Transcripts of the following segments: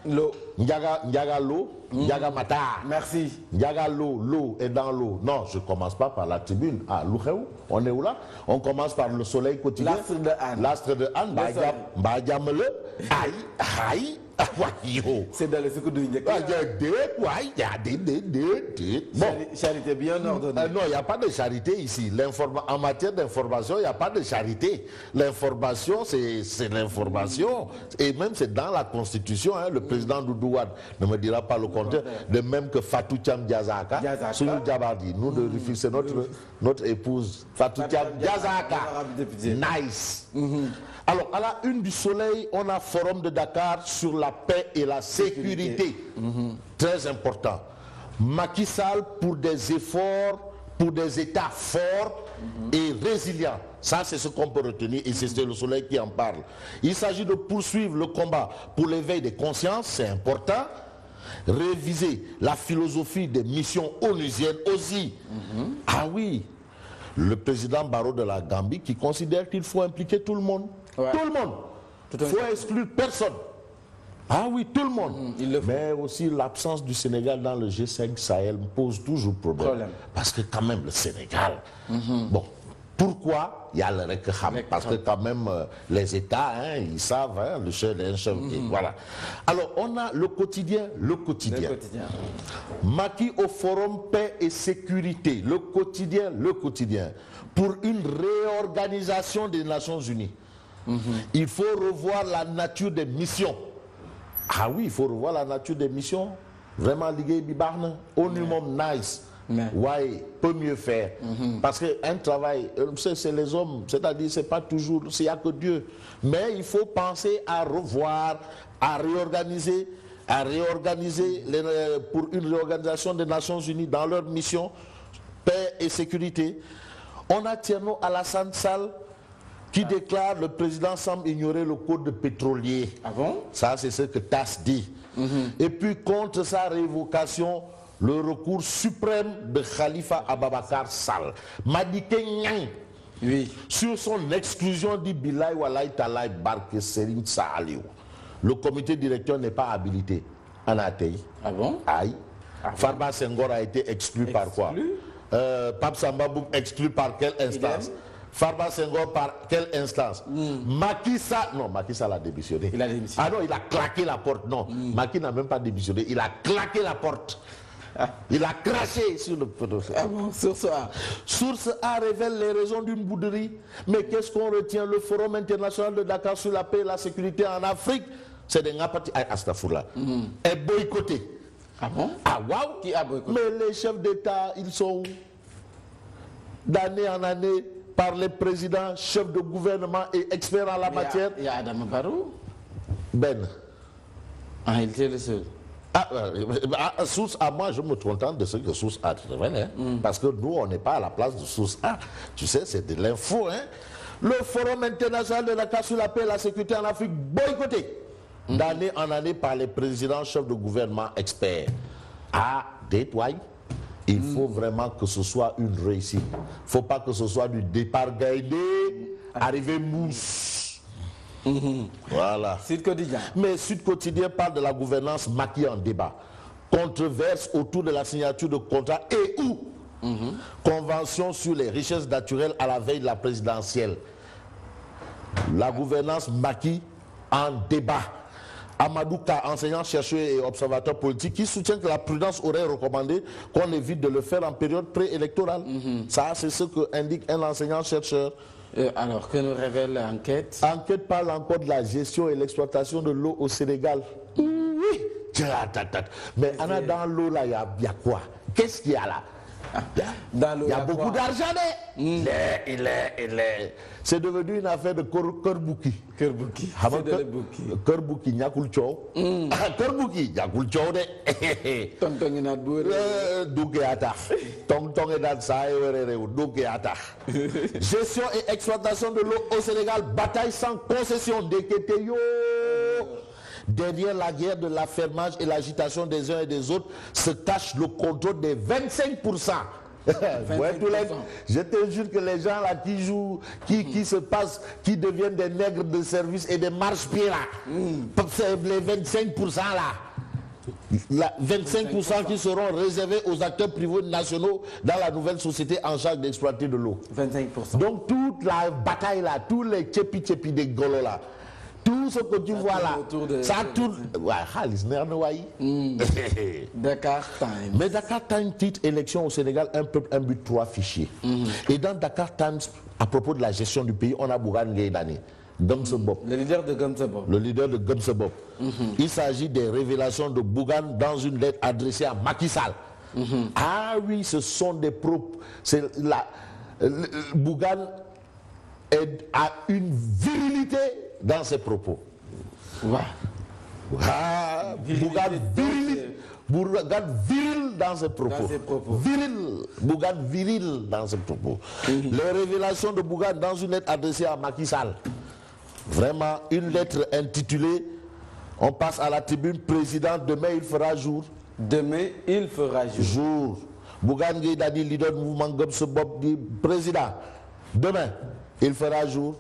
L'eau. Ndiaga l'eau, Ndiaga Mata. Merci. Ndiaga l'eau est dans l'eau. Non, je ne commence pas par la tribune. Ah, l'Ouhéou, on est où là? On commence par le soleil quotidien. L'astre de Anne. L'astre de Anne. Mbadiamele. Aïe, aïe. C'est dans le secours de Ndiaga. Bon. Charité bien ordonnée. Non, il n'y a pas de charité ici. En matière d'information, il n'y a pas de charité. L'information, c'est l'information. Et même c'est dans la Constitution. Hein, le président Doudou Wade ne me dira pas le contraire. De même que Fatou Thiam Diazaka. Sounou Diabardi. Nous de Rufisque, c'est notre épouse. Fatou Thiam Diazaka. Nice. Alors, à la une du Soleil, on a Forum de Dakar sur la paix et la sécurité. Très important. Macky Sall pour des efforts, pour des États forts et résilients. Ça, c'est ce qu'on peut retenir et c'est le Soleil qui en parle. Il s'agit de poursuivre le combat pour l'éveil des consciences, c'est important. Réviser la philosophie des missions onusiennes aussi. Ah oui, le président Barrow de la Gambie qui considère qu'il faut impliquer tout le monde. Ouais. Tout le monde. Il ne faut exclure personne. Ah oui, tout le monde. Mais aussi l'absence du Sénégal dans le G5 Sahel me pose toujours problème. Parce que quand même le Sénégal, bon, pourquoi il y a le Rekham? Parce que quand même les États, hein, ils savent, hein, le chef, voilà. Alors on a le quotidien. Macky au forum paix et sécurité, le quotidien. Pour une réorganisation des Nations Unies. Il faut revoir la nature des missions. Ah oui, il faut revoir la nature des missions. Vraiment, liguer bibarne, au minimum nice. Ouais, peut mieux faire. Parce qu'un travail, c'est les hommes, c'est-à-dire, c'est pas toujours, il n'y a que Dieu. Mais il faut penser à revoir, à réorganiser pour une réorganisation des Nations Unies dans leur mission, paix et sécurité. On a Tierno Alassane Sall qui déclare le président semble ignorer le code pétrolier. Ah bon? Ça, c'est ce que TAS dit. Et puis, contre sa révocation, le recours suprême de Khalifa Ababakar Sall. Madiké Nyang, sur son exclusion dit Bilay Walay Talay Barke Serine Saaliou. Le comité directeur n'est pas habilité. Anatei. Ah bon? Aïe. Farba Senghor a été exclu par quoi? Pape Sambabou exclu par quelle instance? Farba Senghor par quelle instance? Macky Sall a démissionné. Il a démissionné. Ah non, il a claqué la porte. Non, Macky n'a même pas démissionné. Il a claqué la porte. Il a craché sur le pétrole. Ah bon, Source A. Source A révèle les raisons d'une bouderie. Mais qu'est-ce qu'on retient? Le Forum international de Dakar sur la paix et la sécurité en Afrique, c'est des ngapati Astafoula. Est boycotté. Ah bon? Ah waouh! Qui a boycotté? Mais les chefs d'État, ils sont d'année en année par les présidents, chefs de gouvernement et experts en la matière. Il y a Adam Barrow. Ben. Ah, il était le seul. Source A, moi je me contente de ce que Source A révèle, parce que nous on n'est pas à la place de Source A. Tu sais, c'est de l'info. Hein. Le Forum international de Dakar sur la paix et la sécurité en Afrique boycotté d'année en année par les présidents, chefs de gouvernement, experts. Ah, détoile. Il faut vraiment que ce soit une réussite. Il ne faut pas que ce soit du départ gaïdé, arrivé mousse. Voilà. Sud Quotidien. Mais Sud Quotidien parle de la gouvernance Macky en débat. Controverse autour de la signature de contrat et ou convention sur les richesses naturelles à la veille de la présidentielle. La gouvernance Macky en débat. Amadou Ka, enseignant, chercheur et observateur politique, qui soutient que la prudence aurait recommandé qu'on évite de le faire en période préélectorale. Ça, c'est ce qu'indique un enseignant-chercheur. Alors, que nous révèle l'enquête? L'enquête parle encore de la gestion et l'exploitation de l'eau au Sénégal. Oui. Mais dans l'eau, là, il y a quoi? Qu'est-ce qu'il y a là? Il y a beaucoup d'argent. Il est. C'est devenu une affaire de Kerbouki. Kerbouki. Kerbouki, Nyakul Chow. Kerbouki, Nyakul Chow de. Tonton Inad Bouré. Doukéata. Tonton Inad Saïwere, Doukéata. Gestion et exploitation de l'eau au Sénégal, bataille sans concession. Deketeyo. Derrière la guerre de l'affermage et l'agitation des uns et des autres se cache le contrôle des 25% Ouais, je te jure que les gens là qui jouent, qui se passent, qui deviennent des nègres de service et des marche-pieds là, c'est les 25% là. 25% qui seront réservés aux acteurs privés nationaux dans la nouvelle société en charge d'exploiter de l'eau. 25%. Donc toute la bataille là, tous les tchepi des golos là, tout ce que tu vois là, ça tourne. Dakar Times. Mais Dakar Times titre élection au Sénégal, un peuple, un but, 3 fichiers. Et dans Dakar Times, à propos de la gestion du pays, on a Bougane Gueye Dany. Le leader de Gamsebop. Le leader de Gamsebop. Il s'agit des révélations de Bougane dans une lettre adressée à Macky Sall. Ah oui, ce sont des propos. Bougane a une virilité dans ses propos. Ouais. Ah, Bougane viril dans ses propos. Viril. Bougane viril dans ses propos. Les révélations de Bougane dans une lettre adressée à Macky Sall. Vraiment, une lettre intitulée on passe à la tribune président, demain il fera jour. Demain il fera jour. Bougane Gueye Dany, leader du mouvement Gamsebop, dit président, demain il fera jour.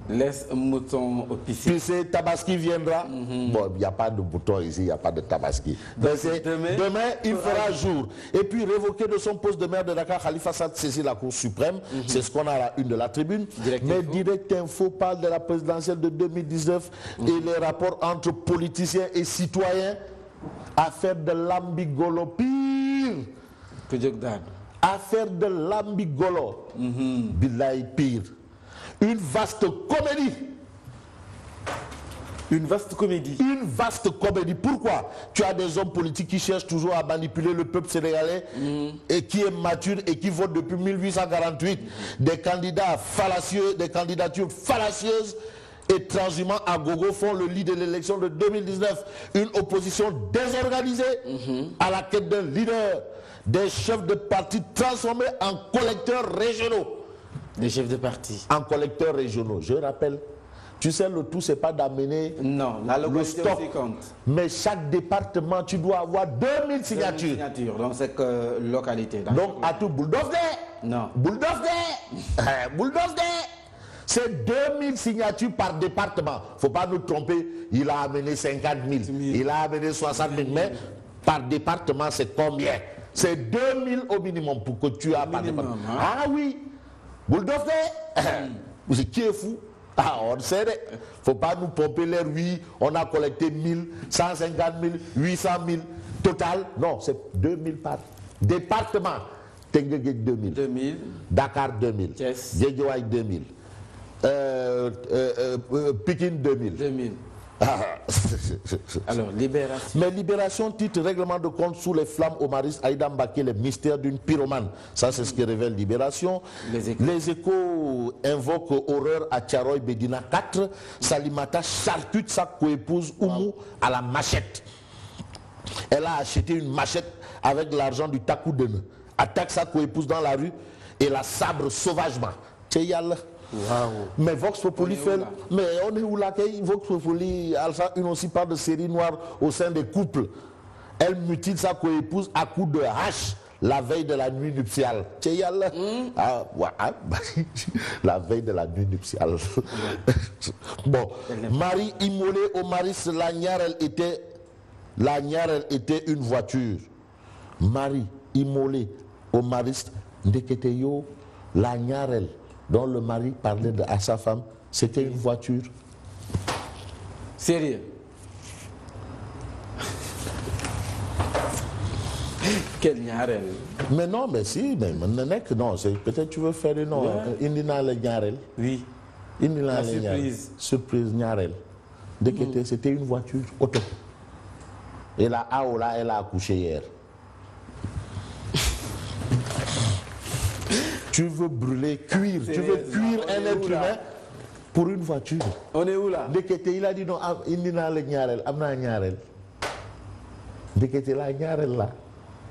Laisse un mouton au piscine. Puis c'est Tabaski viendra. Bon, il n'y a pas de bouton ici, il n'y a pas de Tabaski. Demain, il fera jour. Et puis révoqué de son poste de maire de Dakar, Khalifa Sall saisit la Cour suprême. C'est ce qu'on a à la une de la tribune. Mais Direct Info parle de la présidentielle de 2019 et les rapports entre politiciens et citoyens. Affaire de l'ambigolo pire. Affaire de l'ambigolo. Billahi pire. Une vaste comédie. Une vaste comédie. Une vaste comédie. Pourquoi? Tu as des hommes politiques qui cherchent toujours à manipuler le peuple sénégalais et qui est mature et qui vote depuis 1848. Des candidats fallacieux, des candidatures fallacieuses et transhumants à gogo font le lit de l'élection de 2019. Une opposition désorganisée à la quête d'un leader. Des chefs de parti transformés en collecteurs régionaux. Des chefs de parti. En collecteurs régionaux. Je rappelle, tu sais, le tout, c'est pas d'amener le stock. Mais chaque département, tu dois avoir 2000 signatures. Donc, c'est que localité. Donc, à tout Bouldovde. Non. Bouldovde. Bouldovde. C'est 2000 signatures par département. Faut pas nous tromper. Il a amené 50 000. Il a amené 60 000. Mais par département, c'est combien? C'est 2000 au minimum pour que tu aies par département. Ah oui. Bouldovde. Qui est fou? Ah, on sait, faut pas nous pomper l'air, oui, on a collecté 1000, 150 000, 800 000, total, non, c'est 2000 par département. Tengueguet 2000. 2000. Dakar 2000. Yes. Guédiawaye 2000. Pikine 2000. 2000. Alors, Libération. Mais Libération titre règlement de compte sous les flammes omaristes, Aïda Mbaké, les mystères d'une pyromane. Ça, c'est ce que révèle Libération. Les Échos invoquent horreur à Tcharoy Bédina 4. Salimata charcute sa coépouse Oumou à la machette. Elle a acheté une machette avec l'argent du Takoudene. Attaque sa coépouse dans la rue et la sabre sauvagement. Tcheyal. Wow. Mais Vox Populi fait. Mais on est où là? Vox Populi, Alpha, une aussi part de série noire au sein des couples. Elle mutile sa coépouse à coups de hache la veille de la nuit nuptiale. La veille de la nuit nuptiale. Bon, Marie immolée au Maris, la Nyarel était une voiture. Marie immolée au Maris, Ndeketeyo, la Nyarel, dont le mari parlait à sa femme, c'était une voiture. Sérieux? Quel Nyarel? Mais non, mais si, mais non, peut-être tu veux faire le nom. Indina le Nyarel. Oui. Indina la surprise. Surprise Nyarel. C'était une voiture auto. Et la Aola, elle a accouché hier. Tu veux brûler, cuire, tu veux cuire un être humain pour une voiture. On est où là? Il a dit non, Indina le Nyarel, Amna Nyarel. Dekete la Nyarel là.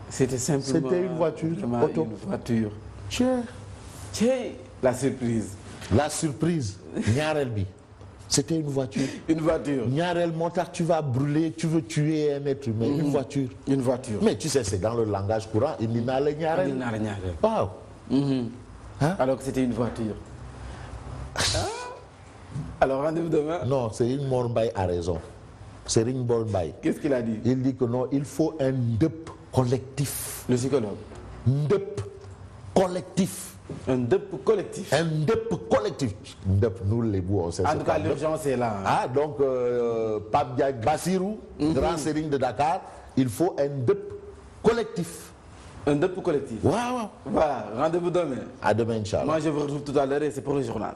C'était simplement. C'était une voiture auto. Une voiture. Tiens. La surprise. La surprise. Nyarel bi. C'était une voiture. Une voiture. ñaareel moo tax tu vas brûler, tu veux tuer un être humain. Une voiture. Une voiture. Mais tu sais, c'est dans le langage courant. indi naa la ñaareel. indi naa la ñaareel. waaw. Hein? Alors que c'était une voiture. Alors rendez-vous demain. Non, Serigne Mor Mbaye a raison. Serigne Mor Mbaye. Qu'est-ce qu'il a dit? Il dit que non, il faut un ndëpp collectif. Le psychologue. Ndëpp collectif. Un deuil collectif. Un ndëpp collectif. Ndëpp, nous les bouts, on sait En ce tout cas, qu'un l'urgence est là. Ah, donc, Pape Diagne Bassirou, grand Serigne de Dakar, il faut un ndëpp collectif. Un deuil collectif. Waouh. Voilà, rendez-vous demain. À demain, Inch'Allah. Moi, je vous retrouve tout à l'heure et c'est pour le journal.